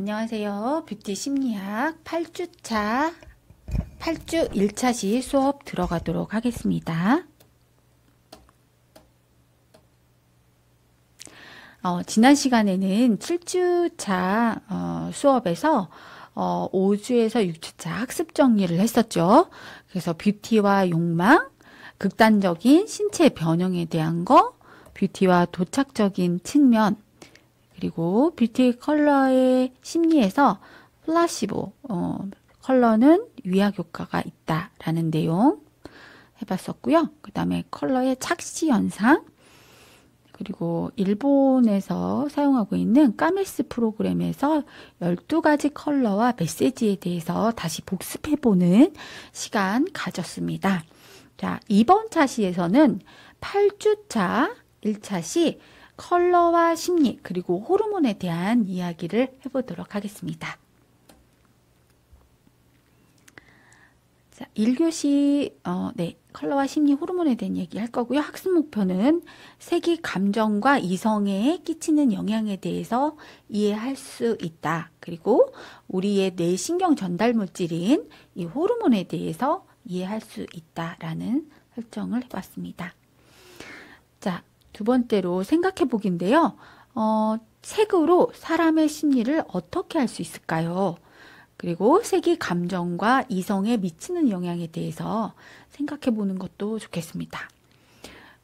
안녕하세요. 뷰티 심리학 8주차 8주 1차 시 수업 들어가도록 하겠습니다. 지난 시간에는 7주차 수업에서 5주에서 6주차 학습 정리를 했었죠. 그래서 뷰티와 욕망, 극단적인 신체 변형에 대한 거, 뷰티와 도착적인 측면, 그리고 뷰티 컬러의 심리에서 플라시보, 컬러는 위약 효과가 있다라는 내용 해봤었고요. 그 다음에 컬러의 착시 현상, 그리고 일본에서 사용하고 있는 까메스 프로그램에서 12가지 컬러와 메시지에 대해서 다시 복습해보는 시간 가졌습니다. 자, 이번 차시에서는 8주차 1차 시 컬러와 심리 그리고 호르몬에 대한 이야기를 해보도록 하겠습니다. 자, 1교시 컬러와 심리 호르몬에 대한 얘기 할 거고요. 학습 목표는 색이 감정과 이성에 끼치는 영향에 대해서 이해할 수 있다. 그리고 우리의 뇌신경 전달 물질인 이 호르몬에 대해서 이해할 수 있다라는 설정을 해봤습니다. 자, 두 번째로 생각해 보기인데요. 색으로 사람의 심리를 어떻게 할 수 있을까요? 그리고 색이 감정과 이성에 미치는 영향에 대해서 생각해 보는 것도 좋겠습니다.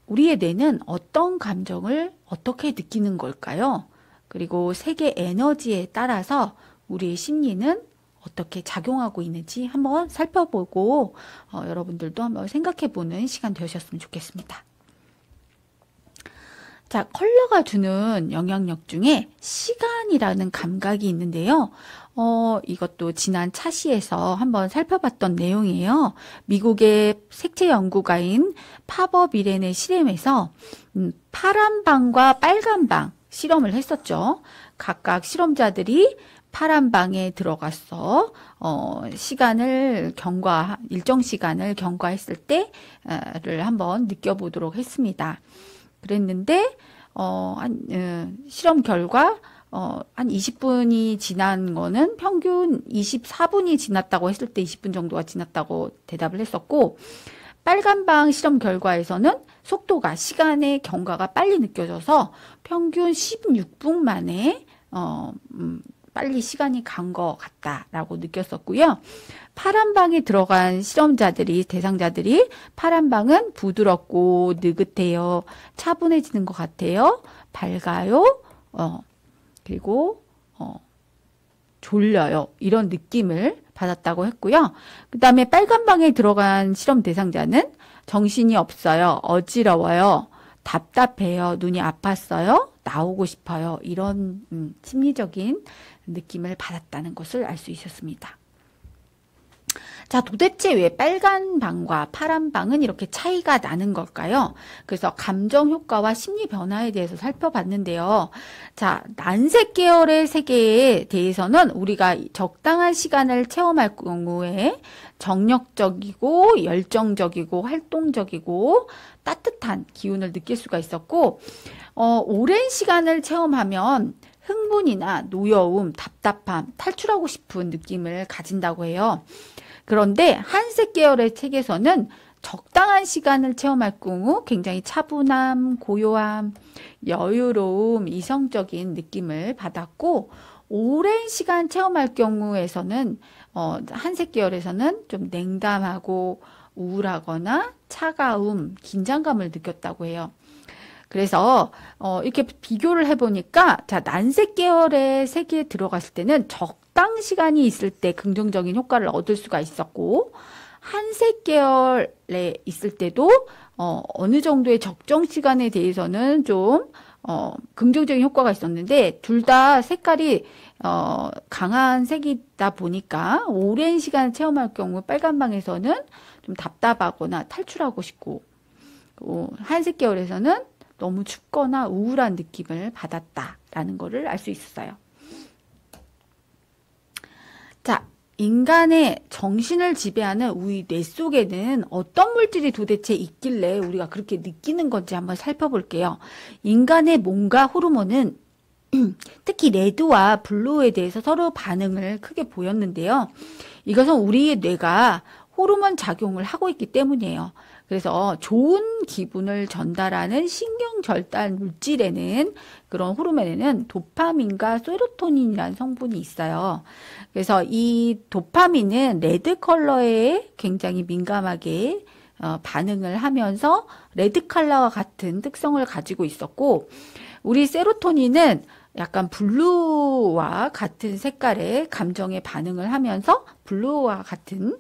우리의 뇌는 어떤 감정을 어떻게 느끼는 걸까요? 그리고 색의 에너지에 따라서 우리의 심리는 어떻게 작용하고 있는지 한번 살펴보고 여러분들도 한번 생각해 보는 시간 되셨으면 좋겠습니다. 자, 컬러가 주는 영향력 중에 시간이라는 감각이 있는데요. 이것도 지난 차시에서 한번 살펴봤던 내용이에요. 미국의 색채 연구가인 파버 미렌의 실험에서 파란 방과 빨간 방 실험을 했었죠. 각각 실험자들이 파란 방에 들어가서 일정 시간을 경과했을 때를 한번 느껴보도록 했습니다. 그랬는데 실험 결과 한 20분이 지난 거는 평균 24분이 지났다고 했을 때 20분 정도가 지났다고 대답을 했었고, 빨간방 실험 결과에서는 속도가 시간의 경과가 빨리 느껴져서 평균 16분 만에 빨리 시간이 간 것 같다라고 느꼈었고요. 파란방에 들어간 대상자들이 파란방은 부드럽고 느긋해요. 차분해지는 것 같아요. 밝아요. 그리고 졸려요. 이런 느낌을 받았다고 했고요. 그 다음에 빨간방에 들어간 실험 대상자는 정신이 없어요. 어지러워요. 답답해요. 눈이 아팠어요. 나오고 싶어요. 이런 심리적인 느낌을 받았다는 것을 알 수 있었습니다. 자, 도대체 왜 빨간 방과 파란 방은 이렇게 차이가 나는 걸까요? 그래서 감정 효과와 심리 변화에 대해서 살펴봤는데요. 자, 난색 계열의 세계에 대해서는 우리가 적당한 시간을 체험할 경우에 정력적이고 열정적이고 활동적이고 따뜻한 기운을 느낄 수가 있었고, 오랜 시간을 체험하면 흥분이나 노여움, 답답함, 탈출하고 싶은 느낌을 가진다고 해요. 그런데 한색 계열의 책에서는 적당한 시간을 체험할 경우 굉장히 차분함, 고요함, 여유로움, 이성적인 느낌을 받았고, 오랜 시간 체험할 경우에서는 한색 계열에서는 좀 냉담하고 우울하거나 차가움, 긴장감을 느꼈다고 해요. 그래서 이렇게 비교를 해보니까 자, 난색 계열의 세계에 들어갔을 때는 적당 시간이 있을 때 긍정적인 효과를 얻을 수가 있었고, 한색 계열에 있을 때도 어느 정도의 적정 시간에 대해서는 좀 긍정적인 효과가 있었는데, 둘 다 색깔이 강한 색이다 보니까 오랜 시간 체험할 경우 빨간 방에서는 좀 답답하거나 탈출하고 싶고, 한색 계열에서는 너무 춥거나 우울한 느낌을 받았다라는 것을 알 수 있었어요. 자, 인간의 정신을 지배하는 우리 뇌 속에는 어떤 물질이 도대체 있길래 우리가 그렇게 느끼는 건지 한번 살펴볼게요. 인간의 몸과 호르몬은 특히 레드와 블루에 대해서 서로 반응을 크게 보였는데요. 이것은 우리의 뇌가 호르몬 작용을 하고 있기 때문이에요. 그래서 좋은 기분을 전달하는 신경 절단 물질에는, 그런 호르몬에는 도파민과 세로토닌이라는 성분이 있어요. 그래서 이 도파민은 레드 컬러에 굉장히 민감하게 반응을 하면서 레드 컬러와 같은 특성을 가지고 있었고, 우리 세로토닌은 약간 블루와 같은 색깔의 감정에 반응을 하면서 블루와 같은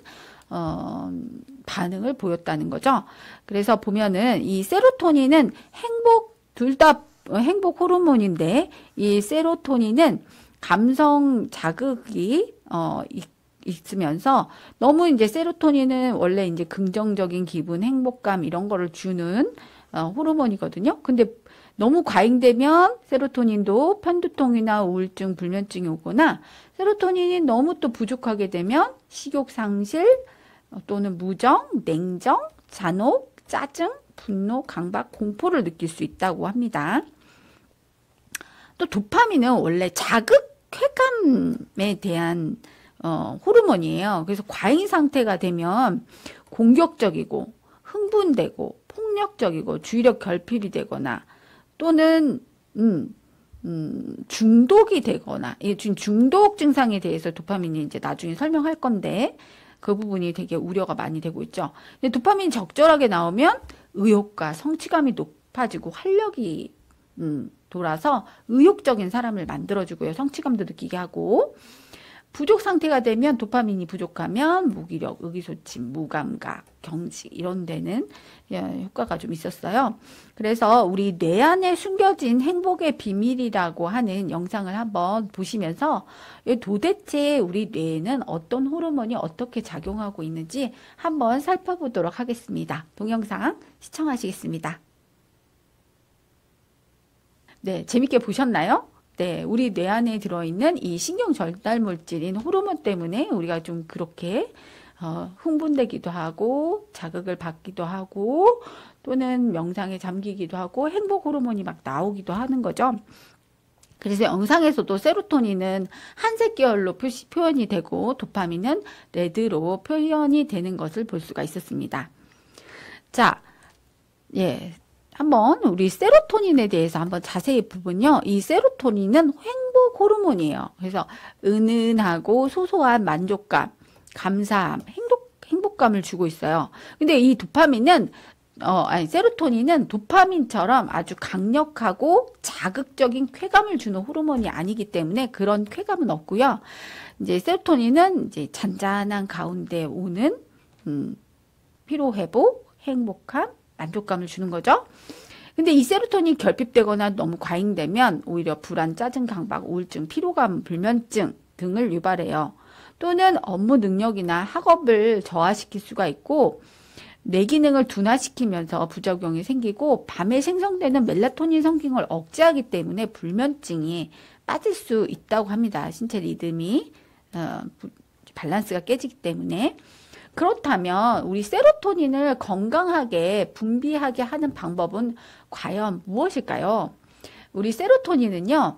반응을 보였다는 거죠. 그래서 보면은 이 세로토닌은 둘 다 행복 호르몬인데, 이 세로토닌은 감성 자극이 있으면서, 너무 이제 세로토닌은 원래 이제 긍정적인 기분, 행복감 이런 거를 주는 호르몬이거든요. 근데 너무 과잉되면 세로토닌도 편두통이나 우울증, 불면증이 오거나, 세로토닌이 너무 또 부족하게 되면 식욕 상실 또는 무정, 냉정, 잔혹, 짜증, 분노, 강박, 공포를 느낄 수 있다고 합니다. 또 도파민은 원래 자극, 쾌감에 대한 호르몬이에요. 그래서 과잉 상태가 되면 공격적이고 흥분되고 폭력적이고 주의력 결핍이 되거나, 또는 중독이 되거나, 지금 중독 증상에 대해서 도파민이 이제 나중에 설명할 건데, 그 부분이 되게 우려가 많이 되고 있죠. 근데 도파민이 적절하게 나오면 의욕과 성취감이 높아지고 활력이 돌아서 의욕적인 사람을 만들어주고요. 성취감도 느끼게 하고, 부족 상태가 되면, 도파민이 부족하면 무기력, 의기소침, 무감각, 경직 이런 데는 효과가 좀 있었어요. 그래서 우리 뇌 안에 숨겨진 행복의 비밀이라고 하는 영상을 한번 보시면서 도대체 우리 뇌에는 어떤 호르몬이 어떻게 작용하고 있는지 한번 살펴보도록 하겠습니다. 동영상 시청하시겠습니다. 네, 재밌게 보셨나요? 네, 우리 뇌 안에 들어있는 이 신경 전달 물질인 호르몬 때문에 우리가 좀 그렇게 흥분되기도 하고, 자극을 받기도 하고, 또는 명상에 잠기기도 하고, 행복 호르몬이 막 나오기도 하는 거죠. 그래서 영상에서도 세로토닌은 한색 계열로 표현이 되고, 도파민은 레드로 표현이 되는 것을 볼 수가 있었습니다. 자, 예. 한번 우리 세로토닌에 대해서 한번 자세히 보면요. 이 세로토닌은 행복 호르몬이에요. 그래서 은은하고 소소한 만족감, 감사함, 행복감을 주고 있어요. 근데 이 도파민은, 세로토닌은 도파민처럼 아주 강력하고 자극적인 쾌감을 주는 호르몬이 아니기 때문에 그런 쾌감은 없고요. 이제 세로토닌은 이제 잔잔한 가운데 오는, 피로회복, 행복함, 만족감을 주는 거죠. 근데 이 세로토닌이 결핍되거나 너무 과잉되면 오히려 불안, 짜증, 강박, 우울증, 피로감, 불면증 등을 유발해요. 또는 업무 능력이나 학업을 저하시킬 수가 있고, 뇌 기능을 둔화시키면서 부작용이 생기고, 밤에 생성되는 멜라토닌 성징을 억제하기 때문에 불면증이 빠질 수 있다고 합니다. 신체 리듬이 밸런스가 깨지기 때문에. 그렇다면 우리 세로토닌을 건강하게 분비하게 하는 방법은 과연 무엇일까요? 우리 세로토닌은요,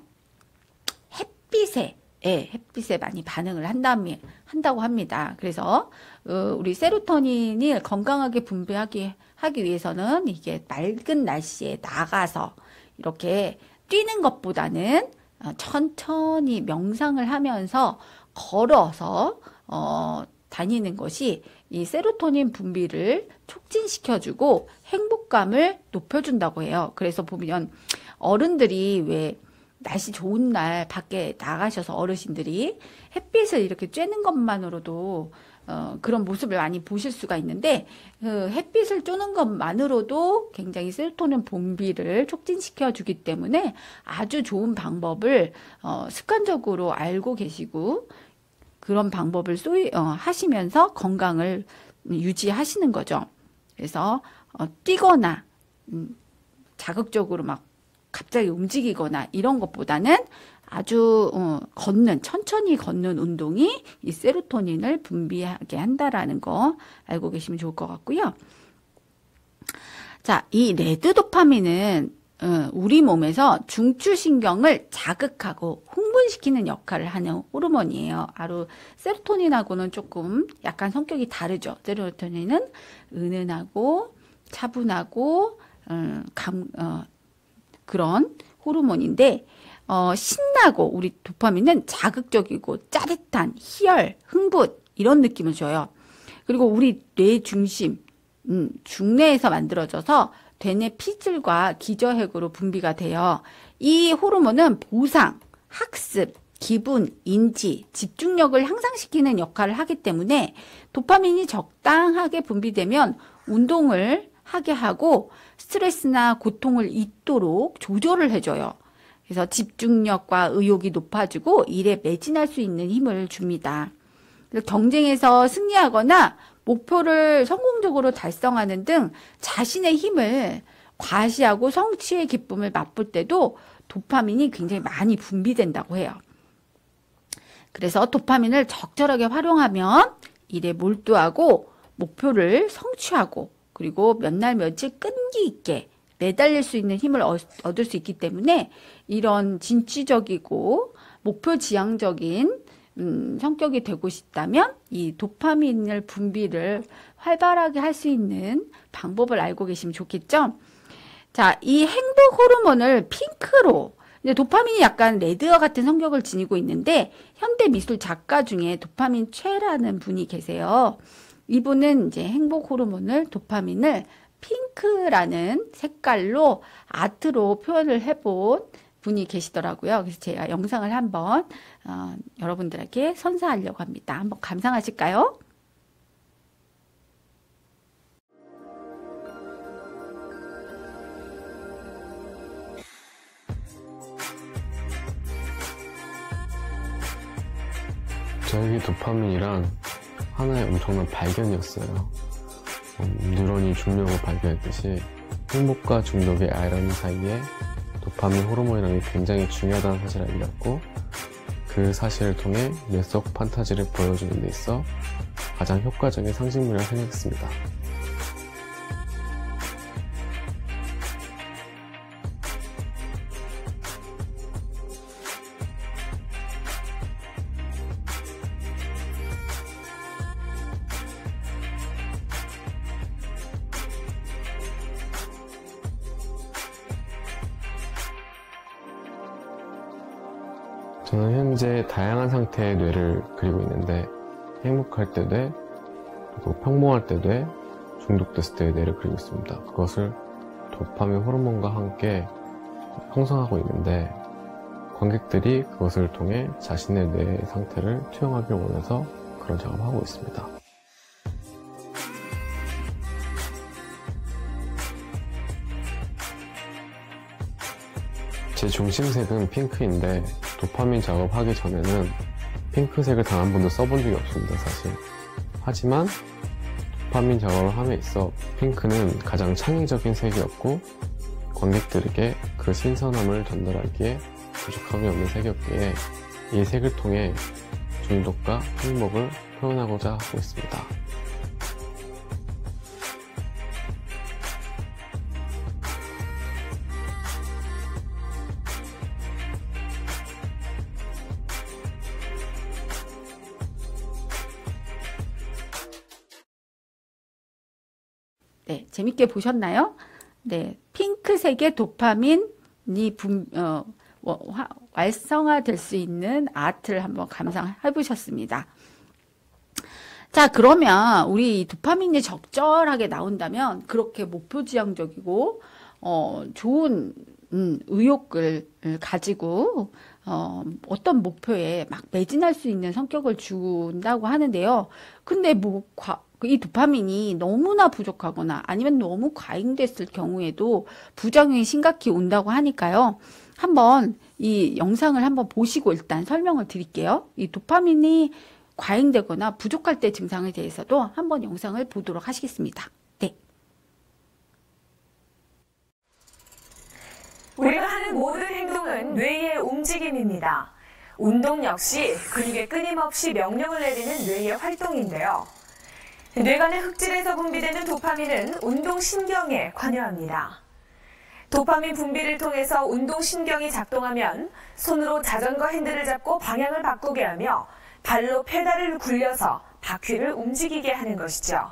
햇빛에 많이 반응을 한다고 합니다. 그래서 우리 세로토닌을 건강하게 분비하기 하기 위해서는 이게 맑은 날씨에 나가서 이렇게 뛰는 것보다는 천천히 명상을 하면서 걸어서 다니는 것이 이 세로토닌 분비를 촉진시켜주고 행복감을 높여준다고 해요. 그래서 보면 어른들이 왜 날씨 좋은 날 밖에 나가셔서 어르신들이 햇빛을 이렇게 쬐는 것만으로도 그런 모습을 많이 보실 수가 있는데, 햇빛을 쬐는 것만으로도 굉장히 세로토닌 분비를 촉진시켜 주기 때문에 아주 좋은 방법을 습관적으로 알고 계시고, 그런 방법을 하시면서 건강을 유지하시는 거죠. 그래서 뛰거나 자극적으로 막 갑자기 움직이거나 이런 것보다는 아주 천천히 걷는 운동이 이 세로토닌을 분비하게 한다라는 거 알고 계시면 좋을 것 같고요. 자, 이 레드 도파민은 우리 몸에서 중추신경을 자극하고 흥분시키는 역할을 하는 호르몬이에요. 바로 세로토닌하고는 조금 약간 성격이 다르죠. 세로토닌은 은은하고 차분하고 그런 호르몬인데 신나고 우리 도파민은 자극적이고 짜릿한 희열, 흥분 이런 느낌을 줘요. 그리고 우리 뇌 중심, 중뇌에서 만들어져서 대뇌 피질과 기저핵으로 분비가 돼요. 이 호르몬은 보상, 학습, 기분, 인지, 집중력을 향상시키는 역할을 하기 때문에 도파민이 적당하게 분비되면 운동을 하게 하고 스트레스나 고통을 잊도록 조절을 해줘요. 그래서 집중력과 의욕이 높아지고 일에 매진할 수 있는 힘을 줍니다. 경쟁에서 승리하거나 목표를 성공적으로 달성하는 등 자신의 힘을 과시하고 성취의 기쁨을 맛볼 때도 도파민이 굉장히 많이 분비된다고 해요. 그래서 도파민을 적절하게 활용하면 일에 몰두하고 목표를 성취하고 그리고 몇 날 며칠 끈기 있게 매달릴 수 있는 힘을 얻을 수 있기 때문에 이런 진취적이고 목표지향적인 성격이 되고 싶다면 이 도파민을 분비를 활발하게 할 수 있는 방법을 알고 계시면 좋겠죠. 자, 이 행복 호르몬을 핑크로 이제 도파민이 약간 레드와 같은 성격을 지니고 있는데 현대 미술 작가 중에 도파민 최라는 분이 계세요. 이분은 이제 행복 호르몬을 도파민을 핑크라는 색깔로 아트로 표현을 해본 분이 계시더라고요. 그래서 제가 영상을 한번 여러분들에게 선사하려고 합니다. 한번 감상하실까요? 저에게 도파민이란 하나의 엄청난 발견이었어요. 뉴런이 중력을 발견했듯이 행복과 중독의 아이러니 사이에 도파민 호르몬이라는 게 굉장히 중요하다는 사실을 알렸고 그 사실을 통해 뇌 속 판타지를 보여주는 데 있어 가장 효과적인 상징물이라 생각했습니다. 저는 현재 다양한 상태의 뇌를 그리고 있는데 행복할 때 뇌, 그리고 평범할 때 뇌, 중독됐을 때의 뇌를 그리고 있습니다. 그것을 도파민 호르몬과 함께 형성하고 있는데 관객들이 그것을 통해 자신의 뇌 상태를 투영하길 원해서 그런 작업을 하고 있습니다. 제 중심색은 핑크인데 도파민 작업하기 전에는 핑크색을 단 한 번도 써본 적이 없습니다, 사실. 하지만 도파민 작업을 함에 있어 핑크는 가장 창의적인 색이었고 관객들에게 그 신선함을 전달하기에 부족함이 없는 색이었기에 이 색을 통해 중독과 행복을 표현하고자 하고 있습니다. 네, 재밌게 보셨나요? 네, 핑크색의 도파민이 활성화될 수 있는 아트를 한번 감상해 보셨습니다. 자, 그러면 우리 도파민이 적절하게 나온다면 그렇게 목표지향적이고 좋은 의욕을 가지고 어떤 목표에 막 매진할 수 있는 성격을 준다고 하는데요. 근데 이 도파민이 너무나 부족하거나 아니면 너무 과잉됐을 경우에도 부작용이 심각히 온다고 하니까요. 한번 이 영상을 한번 보시고 일단 설명을 드릴게요. 이 도파민이 과잉되거나 부족할 때 증상에 대해서도 한번 영상을 보도록 하시겠습니다. 네. 우리가 하는 모든 행동은 뇌의 움직임입니다. 운동 역시 근육에 끊임없이 명령을 내리는 뇌의 활동인데요. 뇌관의 흑질에서 분비되는 도파민은 운동신경에 관여합니다. 도파민 분비를 통해서 운동신경이 작동하면 손으로 자전거 핸들을 잡고 방향을 바꾸게 하며 발로 페달을 굴려서 바퀴를 움직이게 하는 것이죠.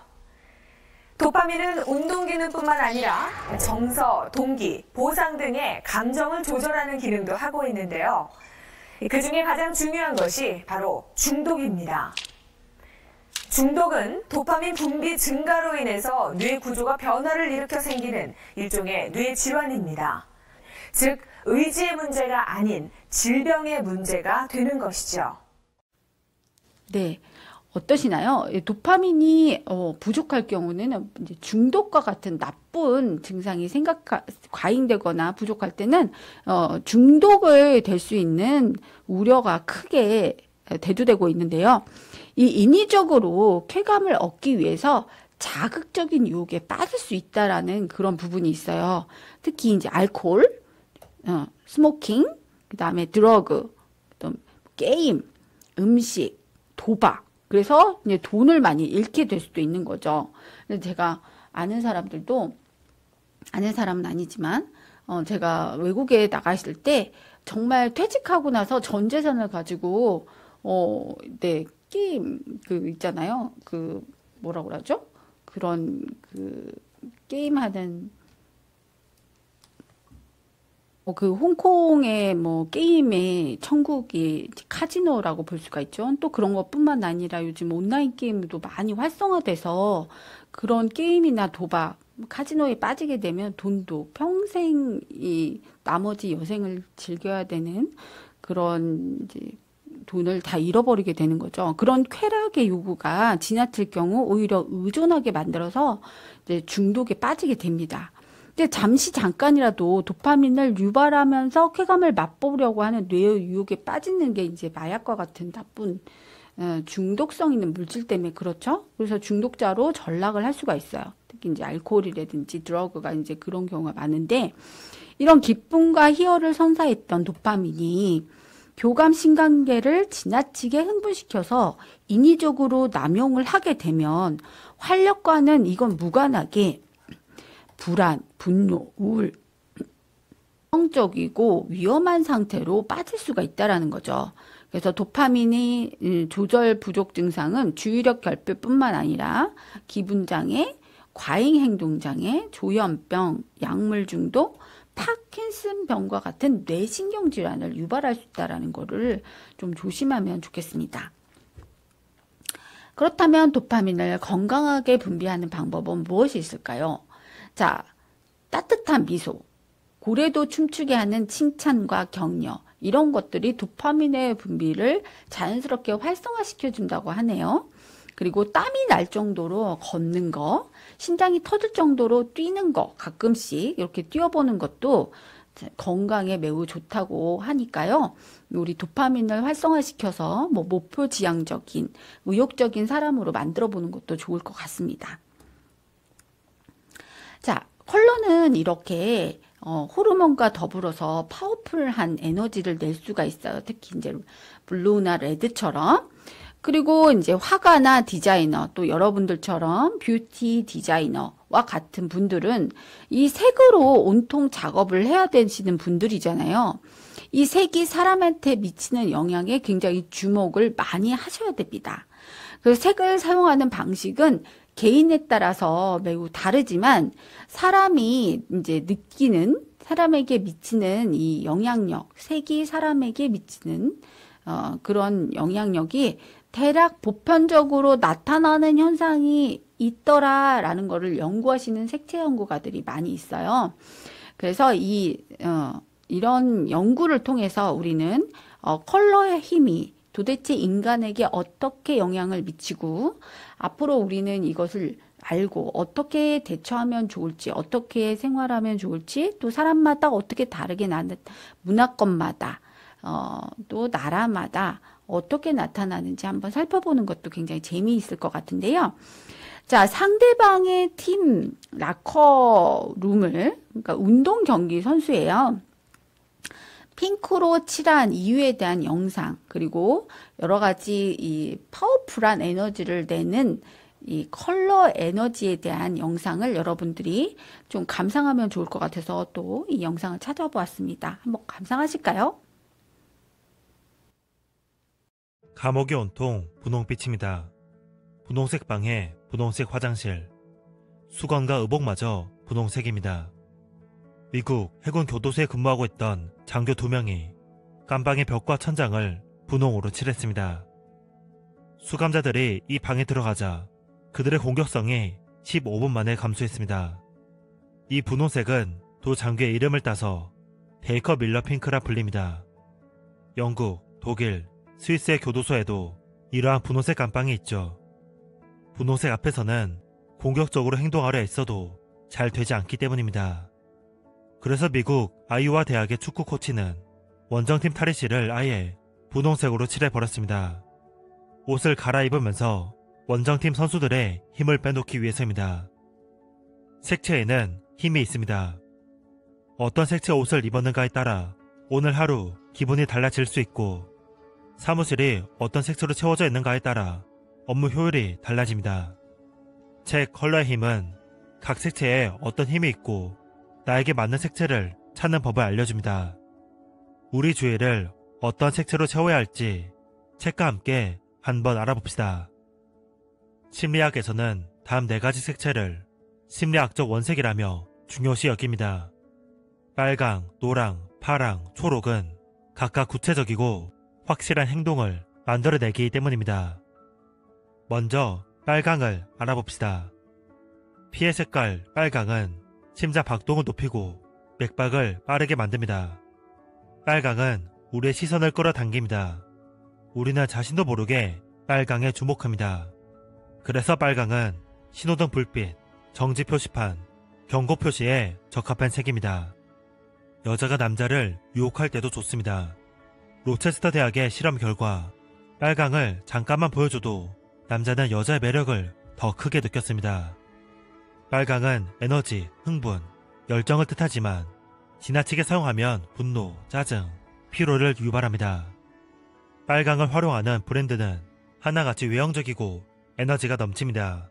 도파민은 운동 기능뿐만 아니라 정서, 동기, 보상 등의 감정을 조절하는 기능도 하고 있는데요. 그 중에 가장 중요한 것이 바로 중독입니다. 중독은 도파민 분비 증가로 인해서 뇌 구조가 변화를 일으켜 생기는 일종의 뇌 질환입니다. 즉, 의지의 문제가 아닌 질병의 문제가 되는 것이죠. 네. 어떠시나요? 도파민이 부족할 경우는 이제 중독과 같은 나쁜 증상이 과잉되거나 부족할 때는 중독을 될 수 있는 우려가 크게 대두되고 있는데요. 이 인위적으로 쾌감을 얻기 위해서 자극적인 유혹에 빠질 수 있다라는 그런 부분이 있어요. 특히 이제 알코올, 스모킹, 그다음에 드러그, 또 게임, 음식, 도박. 그래서 이제 돈을 많이 잃게 될 수도 있는 거죠. 그래서 제가 아는 사람들도, 아는 사람은 아니지만, 제가 외국에 나가실 때 정말 퇴직하고 나서 전 재산을 가지고, 네, 게임, 있잖아요. 뭐라고 그러죠? 그런, 게임하는, 홍콩의 게임의 천국이 카지노라고 볼 수가 있죠. 또 그런 것뿐만 아니라 요즘 온라인 게임도 많이 활성화돼서 그런 게임이나 도박, 카지노에 빠지게 되면 돈도 평생 나머지 여생을 즐겨야 되는 그런 이제 돈을 다 잃어버리게 되는 거죠. 그런 쾌락의 요구가 지나칠 경우 오히려 의존하게 만들어서 이제 중독에 빠지게 됩니다. 근데 잠깐이라도 도파민을 유발하면서 쾌감을 맛보려고 하는 뇌의 유혹에 빠지는 게 이제 마약과 같은 나쁜 중독성 있는 물질 때문에 그렇죠. 그래서 중독자로 전락을 할 수가 있어요. 특히 이제 알코올이라든지 드러그가 이제 그런 경우가 많은데 이런 기쁨과 희열을 선사했던 도파민이 교감 신경계를 지나치게 흥분시켜서 인위적으로 남용을 하게 되면 활력과는 이건 무관하게 불안, 분노, 우울, 성적이고 위험한 상태로 빠질 수가 있다라는 거죠. 그래서 도파민이 조절 부족 증상은 주의력 결핍뿐만 아니라 기분장애, 과잉행동장애, 조현병, 약물 중독, 파킨슨병과 같은 뇌신경 질환을 유발할 수 있다는 거를 좀 조심하면 좋겠습니다. 그렇다면 도파민을 건강하게 분비하는 방법은 무엇이 있을까요? 자, 따뜻한 미소, 고래도 춤추게 하는 칭찬과 격려, 이런 것들이 도파민의 분비를 자연스럽게 활성화시켜 준다고 하네요. 그리고 땀이 날 정도로 걷는 거, 심장이 터질 정도로 뛰는 거, 가끔씩 이렇게 뛰어보는 것도 건강에 매우 좋다고 하니까요. 우리 도파민을 활성화시켜서 목표지향적인, 의욕적인 사람으로 만들어 보는 것도 좋을 것 같습니다. 자, 컬러는 이렇게 호르몬과 더불어서 파워풀한 에너지를 낼 수가 있어요. 특히 이제 블루나 레드처럼. 그리고 이제 화가나 디자이너, 또 여러분들처럼 뷰티 디자이너와 같은 분들은 이 색으로 온통 작업을 해야 되시는 분들이잖아요. 이 색이 사람한테 미치는 영향에 굉장히 주목을 많이 하셔야 됩니다. 그래서 색을 사용하는 방식은 개인에 따라서 매우 다르지만 사람이 이제 느끼는, 사람에게 미치는 이 영향력, 색이 사람에게 미치는 그런 영향력이 대략 보편적으로 나타나는 현상이 있더라라는 거를 연구하시는 색채 연구가들이 많이 있어요. 그래서 이런 연구를 통해서 우리는 컬러의 힘이 도대체 인간에게 어떻게 영향을 미치고 앞으로 우리는 이것을 알고 어떻게 대처하면 좋을지, 어떻게 생활하면 좋을지, 또 사람마다 어떻게 다르게 문화권마다 또 나라마다 어떻게 나타나는지 한번 살펴보는 것도 굉장히 재미있을 것 같은데요. 자, 상대방의 팀 라커룸을, 그러니까 운동 경기 선수예요. 핑크로 칠한 이유에 대한 영상, 그리고 여러 가지 이 파워풀한 에너지를 내는 이 컬러 에너지에 대한 영상을 여러분들이 좀 감상하면 좋을 것 같아서 또 이 영상을 찾아보았습니다. 한번 감상하실까요? 감옥이 온통 분홍빛입니다. 분홍색 방에 분홍색 화장실, 수건과 의복마저 분홍색입니다. 미국 해군 교도소에 근무하고 있던 장교 2명이 깜방의 벽과 천장을 분홍으로 칠했습니다. 수감자들이 이 방에 들어가자 그들의 공격성이 15분 만에 감소했습니다. 이 분홍색은 두 장교의 이름을 따서 베이커 밀러 핑크라 불립니다. 영국, 독일, 스위스의 교도소에도 이러한 분홍색 감방이 있죠. 분홍색 앞에서는 공격적으로 행동하려 애써도 잘 되지 않기 때문입니다. 그래서 미국 아이오와 대학의 축구 코치는 원정팀 탈의실을 아예 분홍색으로 칠해버렸습니다. 옷을 갈아입으면서 원정팀 선수들의 힘을 빼놓기 위해서입니다. 색채에는 힘이 있습니다. 어떤 색채 옷을 입었는가에 따라 오늘 하루 기분이 달라질 수 있고, 사무실이 어떤 색채로 채워져 있는가에 따라 업무 효율이 달라집니다. 책 컬러의 힘은 각 색채에 어떤 힘이 있고 나에게 맞는 색채를 찾는 법을 알려줍니다. 우리 주위를 어떤 색채로 채워야 할지 책과 함께 한번 알아봅시다. 심리학에서는 다음 4가지 색채를 심리학적 원색이라며 중요시 여깁니다. 빨강, 노랑, 파랑, 초록은 각각 구체적이고 확실한 행동을 만들어내기 때문입니다. 먼저 빨강을 알아봅시다. 피의 색깔 빨강은 심장 박동을 높이고 맥박을 빠르게 만듭니다. 빨강은 우리의 시선을 끌어당깁니다. 우리는 자신도 모르게 빨강에 주목합니다. 그래서 빨강은 신호등 불빛, 정지 표시판, 경고 표시에 적합한 색입니다. 여자가 남자를 유혹할 때도 좋습니다. 로체스터 대학의 실험 결과 빨강을 잠깐만 보여줘도 남자는 여자의 매력을 더 크게 느꼈습니다. 빨강은 에너지, 흥분, 열정을 뜻하지만 지나치게 사용하면 분노, 짜증, 피로를 유발합니다. 빨강을 활용하는 브랜드는 하나같이 외형적이고 에너지가 넘칩니다.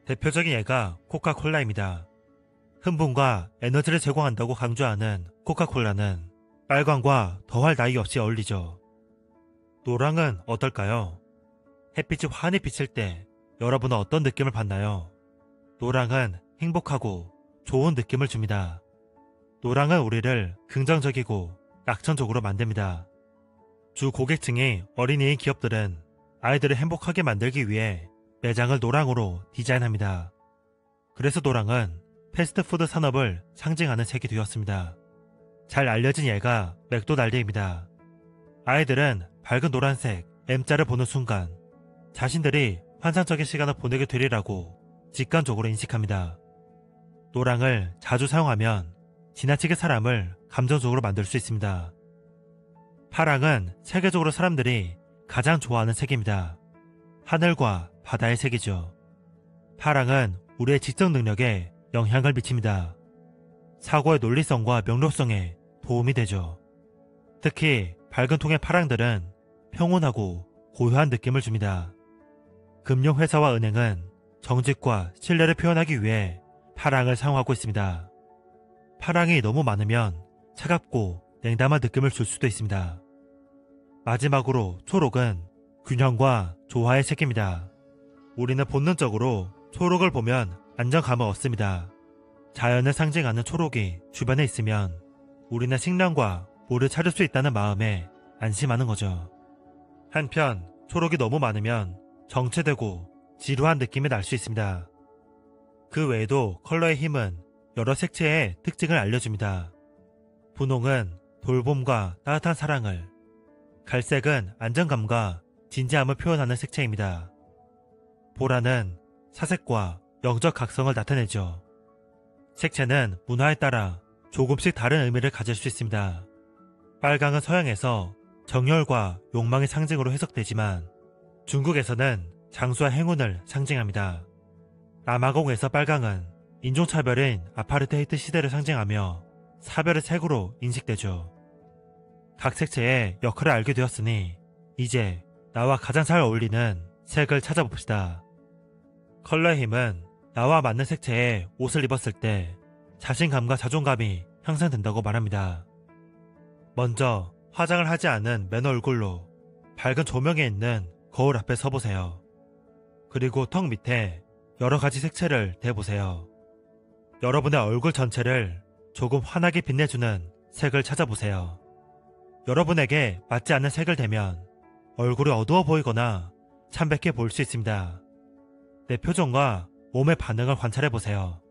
대표적인 예가 코카콜라입니다. 흥분과 에너지를 제공한다고 강조하는 코카콜라는 빨강과 더할 나위 없이 어울리죠. 노랑은 어떨까요? 햇빛이 환히 비칠 때 여러분은 어떤 느낌을 받나요? 노랑은 행복하고 좋은 느낌을 줍니다. 노랑은 우리를 긍정적이고 낙천적으로 만듭니다. 주 고객층이 어린이인 기업들은 아이들을 행복하게 만들기 위해 매장을 노랑으로 디자인합니다. 그래서 노랑은 패스트푸드 산업을 상징하는 색이 되었습니다. 잘 알려진 예가 맥도날드입니다. 아이들은 밝은 노란색 M자를 보는 순간 자신들이 환상적인 시간을 보내게 되리라고 직관적으로 인식합니다. 노랑을 자주 사용하면 지나치게 사람을 감정적으로 만들 수 있습니다. 파랑은 세계적으로 사람들이 가장 좋아하는 색입니다. 하늘과 바다의 색이죠. 파랑은 우리의 지적 능력에 영향을 미칩니다. 사고의 논리성과 명료성에 도움이 되죠. 특히 밝은 톤의 파랑들은 평온하고 고요한 느낌을 줍니다. 금융회사와 은행은 정직과 신뢰를 표현하기 위해 파랑을 사용하고 있습니다. 파랑이 너무 많으면 차갑고 냉담한 느낌을 줄 수도 있습니다. 마지막으로 초록은 균형과 조화의 색입니다. 우리는 본능적으로 초록을 보면 안정감을 얻습니다. 자연을 상징하는 초록이 주변에 있으면 우리는 식량과 물을 찾을 수 있다는 마음에 안심하는 거죠. 한편 초록이 너무 많으면 정체되고 지루한 느낌이 날 수 있습니다. 그 외에도 컬러의 힘은 여러 색채의 특징을 알려줍니다. 분홍은 돌봄과 따뜻한 사랑을, 갈색은 안정감과 진지함을 표현하는 색채입니다. 보라는 사색과 영적 각성을 나타내죠. 색채는 문화에 따라 조금씩 다른 의미를 가질 수 있습니다. 빨강은 서양에서 정열과 욕망의 상징으로 해석되지만 중국에서는 장수와 행운을 상징합니다. 남아공에서 빨강은 인종차별인 아파르테이트 시대를 상징하며 사별의 색으로 인식되죠. 각 색채의 역할을 알게 되었으니 이제 나와 가장 잘 어울리는 색을 찾아봅시다. 컬러의 힘은 나와 맞는 색채의 옷을 입었을 때 자신감과 자존감이 향상된다고 말합니다. 먼저 화장을 하지 않은 맨 얼굴로 밝은 조명에 있는 거울 앞에 서보세요. 그리고 턱 밑에 여러 가지 색채를 대보세요. 여러분의 얼굴 전체를 조금 환하게 빛내주는 색을 찾아보세요. 여러분에게 맞지 않는 색을 대면 얼굴이 어두워 보이거나 참백해 보일 수 있습니다. 내 표정과 몸의 반응을 관찰해보세요.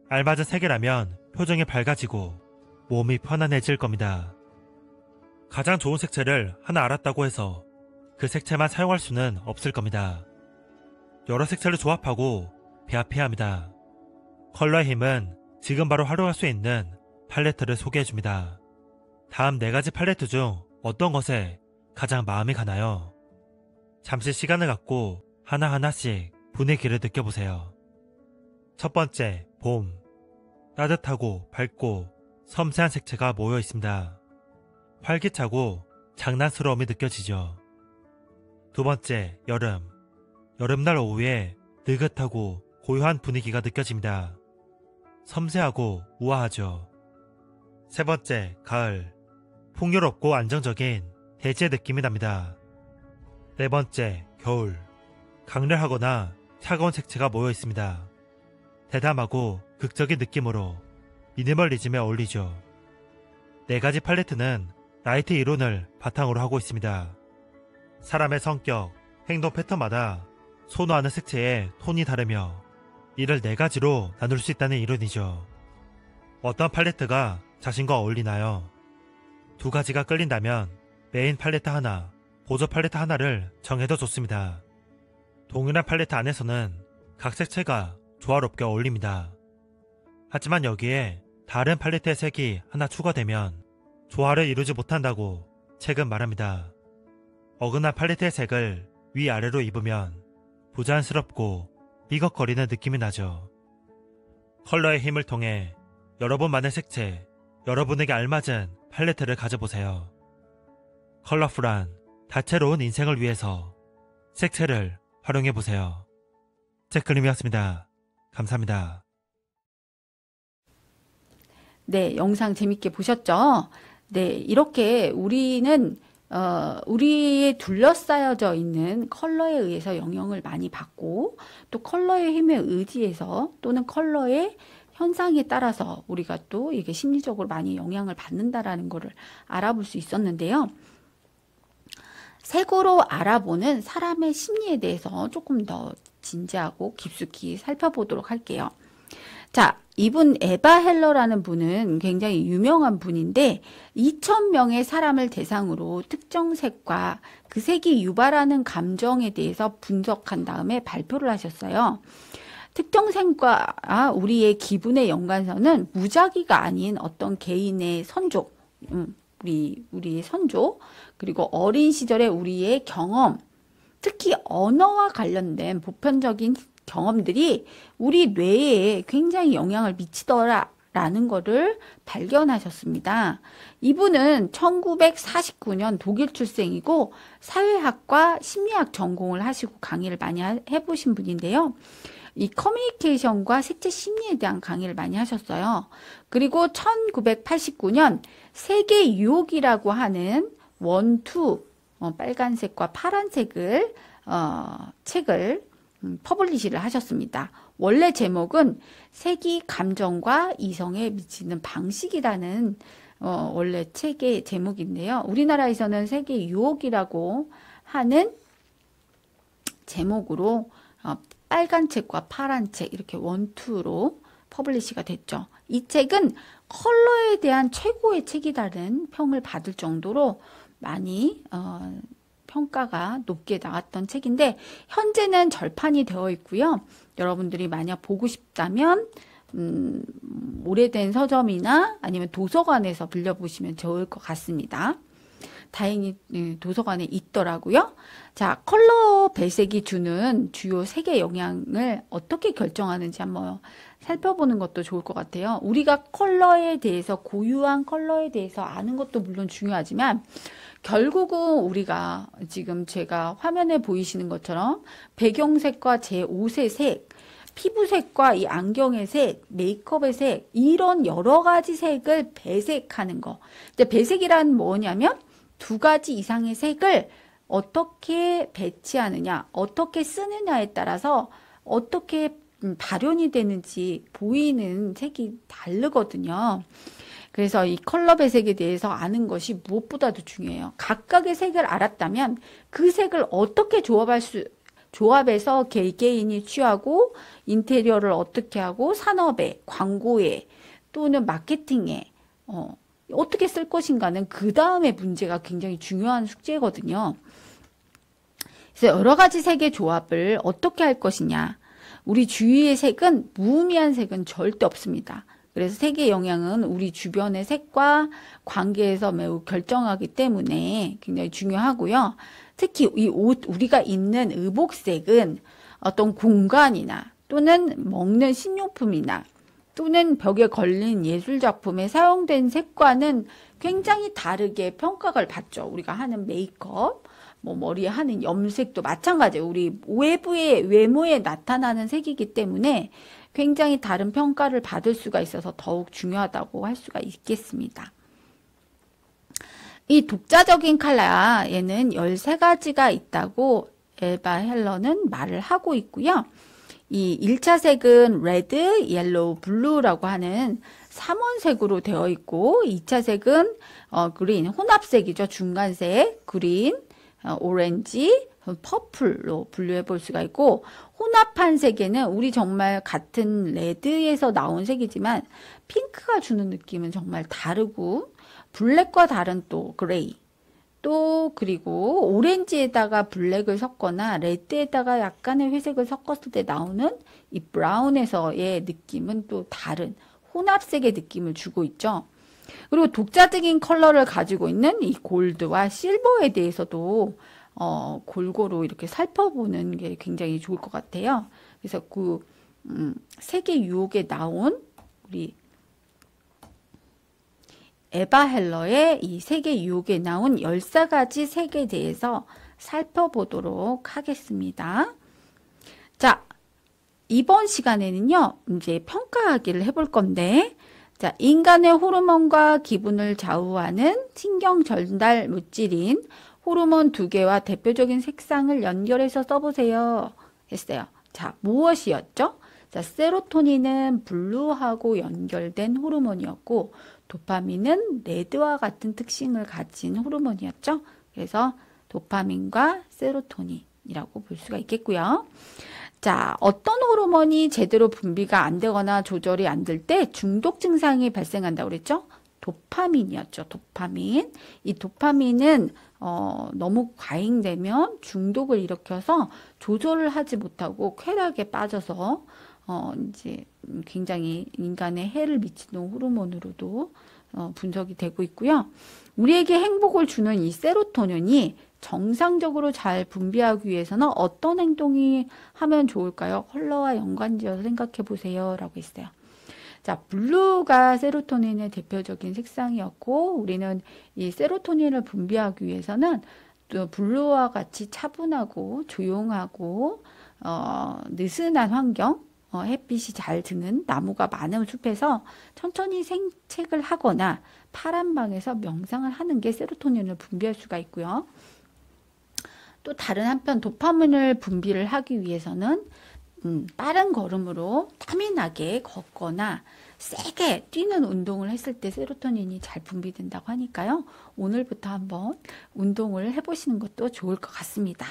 알맞은 색이라면 표정이 밝아지고 몸이 편안해질 겁니다. 가장 좋은 색채를 하나 알았다고 해서 그 색채만 사용할 수는 없을 겁니다. 여러 색채를 조합하고 배합해야 합니다. 컬러의 힘은 지금 바로 활용할 수 있는 팔레트를 소개해줍니다. 다음 4가지 팔레트 중 어떤 것에 가장 마음이 가나요? 잠시 시간을 갖고 하나하나씩 분위기를 느껴보세요. 첫 번째, 봄. 따뜻하고 밝고 섬세한 색채가 모여 있습니다. 활기차고 장난스러움이 느껴지죠. 두 번째, 여름. 여름날 오후에 느긋하고 고요한 분위기가 느껴집니다. 섬세하고 우아하죠. 세 번째, 가을. 풍요롭고 안정적인 대지의 느낌이 납니다. 네 번째, 겨울. 강렬하거나 차가운 색채가 모여 있습니다. 대담하고 극적인 느낌으로 미니멀리즘에 어울리죠. 4가지 팔레트는 라이트 이론을 바탕으로 하고 있습니다. 사람의 성격, 행동 패턴마다 선호하는 색채의 톤이 다르며 이를 4가지로 나눌 수 있다는 이론이죠. 어떤 팔레트가 자신과 어울리나요? 2가지가 끌린다면 메인 팔레트 하나, 보조 팔레트 하나를 정해도 좋습니다. 동일한 팔레트 안에서는 각 색채가 조화롭게 어울립니다. 하지만 여기에 다른 팔레트의 색이 하나 추가되면 조화를 이루지 못한다고 책은 말합니다. 어긋난 팔레트의 색을 위아래로 입으면 부자연스럽고 삐걱거리는 느낌이 나죠. 컬러의 힘을 통해 여러분만의 색채, 여러분에게 알맞은 팔레트를 가져보세요. 컬러풀한 다채로운 인생을 위해서 색채를 활용해보세요. 잭클림이었습니다. 감사합니다. 네, 영상 재밌게 보셨죠? 네, 이렇게 우리는 우리에 둘러싸여져 있는 컬러에 의해서 영향을 많이 받고 또 컬러의 힘에 의지해서 또는 컬러의 현상에 따라서 우리가 또 이게 심리적으로 많이 영향을 받는다라는 것을 알아볼 수 있었는데요. 색으로 알아보는 사람의 심리에 대해서 조금 더 진지하고 깊숙이 살펴보도록 할게요. 자, 이분 에바 헬러라는 분은 굉장히 유명한 분인데 2,000명의 사람을 대상으로 특정 색과 그 색이 유발하는 감정에 대해서 분석한 다음에 발표를 하셨어요. 특정 색과 우리의 기분의 연관선은 무작위가 아닌 어떤 개인의 선조, 우리의 선조, 그리고 어린 시절의 우리의 경험, 특히 언어와 관련된 보편적인 경험들이 우리 뇌에 굉장히 영향을 미치더라라는 것을 발견하셨습니다. 이분은 1949년 독일 출생이고 사회학과 심리학 전공을 하시고 강의를 많이 해보신 분인데요. 이 커뮤니케이션과 색채 심리에 대한 강의를 많이 하셨어요. 그리고 1989년 세계 유혹이라고 하는 원투 빨간색과 파란색을 책을 퍼블리시를 하셨습니다. 원래 제목은 색이 감정과 이성에 미치는 방식이라는 원래 책의 제목인데요. 우리나라에서는 색의 유혹이라고 하는 제목으로 빨간 책과 파란 책 이렇게 원투로 퍼블리시가 됐죠. 이 책은 컬러에 대한 최고의 책이라는 평을 받을 정도로 많이 평가가 높게 나왔던 책인데 현재는 절판이 되어 있고요. 여러분들이 만약 보고 싶다면 오래된 서점이나 아니면 도서관에서 빌려보시면 좋을 것 같습니다. 다행히 도서관에 있더라고요. 자, 컬러 배색이 주는 주요 색의 영향을 어떻게 결정하는지 한번 살펴보는 것도 좋을 것 같아요. 우리가 컬러에 대해서 고유한 컬러에 대해서 아는 것도 물론 중요하지만 결국은 우리가 지금 제가 화면에 보이시는 것처럼 배경색과 제 옷의 색, 피부색과 이 안경의 색, 메이크업의 색, 이런 여러 가지 색을 배색하는 거. 근데 배색이란 뭐냐면 두 가지 이상의 색을 어떻게 배치하느냐, 어떻게 쓰느냐에 따라서 어떻게 발현이 되는지 보이는 색이 다르거든요. 그래서 이 컬러 배색에 대해서 아는 것이 무엇보다도 중요해요. 각각의 색을 알았다면 그 색을 어떻게 조합해서 개개인이 취하고 인테리어를 어떻게 하고 산업에, 광고에 또는 마케팅에 어떻게 쓸 것인가는 그 다음에 문제가 굉장히 중요한 숙제거든요. 그래서 여러 가지 색의 조합을 어떻게 할 것이냐. 우리 주위의 색은 무의미한 색은 절대 없습니다. 그래서 색의 영향은 우리 주변의 색과 관계에서 매우 결정하기 때문에 굉장히 중요하고요. 특히 이 옷, 우리가 입는 의복색은 어떤 공간이나 또는 먹는 식료품이나 또는 벽에 걸린 예술작품에 사용된 색과는 굉장히 다르게 평가를 받죠. 우리가 하는 메이크업, 뭐 머리에 하는 염색도 마찬가지예요. 우리 외모에 나타나는 색이기 때문에 굉장히 다른 평가를 받을 수가 있어서 더욱 중요하다고 할 수가 있겠습니다. 이 독자적인 컬러, 얘는 13가지가 있다고 에바 헬러는 말을 하고 있고요. 이 1차 색은 레드, 옐로우, 블루라고 하는 3원색으로 되어 있고 2차 색은 그린, 혼합색이죠. 중간색, 그린, 오렌지, 퍼플로 분류해 볼 수가 있고 혼합한 색에는 우리 정말 같은 레드에서 나온 색이지만 핑크가 주는 느낌은 정말 다르고 블랙과 다른 또 그레이 또 그리고 오렌지에다가 블랙을 섞거나 레드에다가 약간의 회색을 섞었을 때 나오는 이 브라운에서의 느낌은 또 다른 혼합색의 느낌을 주고 있죠. 그리고 독자적인 컬러를 가지고 있는 이 골드와 실버에 대해서도 골고루 이렇게 살펴보는 게 굉장히 좋을 것 같아요. 그래서 그 색의 유혹에 나온 우리 에바 헬러의 이 색의 유혹에 나온 14가지 색에 대해서 살펴보도록 하겠습니다. 자, 이번 시간에는요, 이제 평가하기를 해볼 건데, 자, 인간의 호르몬과 기분을 좌우하는 신경 전달 물질인 호르몬 2개와 대표적인 색상을 연결해서 써보세요. 했어요. 자, 무엇이었죠? 자, 세로토닌은 블루하고 연결된 호르몬이었고, 도파민은 레드와 같은 특징을 가진 호르몬이었죠. 그래서 도파민과 세로토닌이라고 볼 수가 있겠고요. 자, 어떤 호르몬이 제대로 분비가 안 되거나 조절이 안 될 때 중독 증상이 발생한다고 그랬죠? 도파민이었죠. 도파민. 이 도파민은 너무 과잉되면 중독을 일으켜서 조절을 하지 못하고 쾌락에 빠져서 이제 굉장히 인간에 해를 미치는 호르몬으로도 분석이 되고 있고요. 우리에게 행복을 주는 이 세로토닌이 정상적으로 잘 분비하기 위해서는 어떤 행동이 하면 좋을까요? 컬러와 연관지어서 생각해 보세요. 라고 했어요. 자, 블루가 세로토닌의 대표적인 색상이었고, 우리는 이 세로토닌을 분비하기 위해서는 또 블루와 같이 차분하고 조용하고, 느슨한 환경, 햇빛이 잘 드는 나무가 많은 숲에서 천천히 산책을 하거나 파란 방에서 명상을 하는 게 세로토닌을 분비할 수가 있고요. 또 다른 한편 도파민을 분비를 하기 위해서는 빠른 걸음으로 땀이 걷거나 세게 뛰는 운동을 했을 때 세로토닌이 잘 분비된다고 하니까요. 오늘부터 한번 운동을 해보시는 것도 좋을 것 같습니다.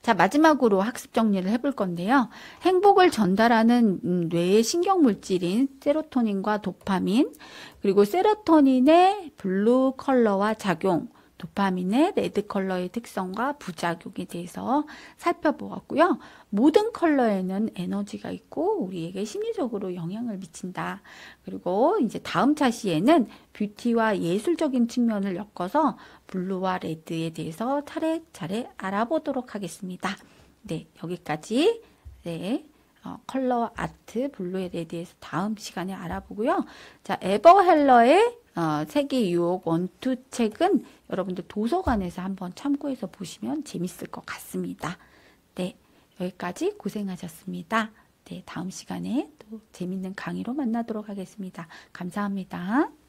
자, 마지막으로 학습 정리를 해볼 건데요. 행복을 전달하는 뇌의 신경물질인 세로토닌과 도파민, 그리고 세로토닌의 블루 컬러와 작용, 도파민의 레드 컬러의 특성과 부작용에 대해서 살펴보았고요. 모든 컬러에는 에너지가 있고 우리에게 심리적으로 영향을 미친다. 그리고 이제 다음 차시에는 뷰티와 예술적인 측면을 엮어서 블루와 레드에 대해서 차례차례 알아보도록 하겠습니다. 네, 여기까지 네, 컬러 아트 블루에 대해서 다음 시간에 알아보고요. 자, 에버 헬러의 세계 유혹 원투 책은 여러분들 도서관에서 한번 참고해서 보시면 재밌을 것 같습니다. 네, 여기까지 고생하셨습니다. 네, 다음 시간에 또 재밌는 강의로 만나도록 하겠습니다. 감사합니다.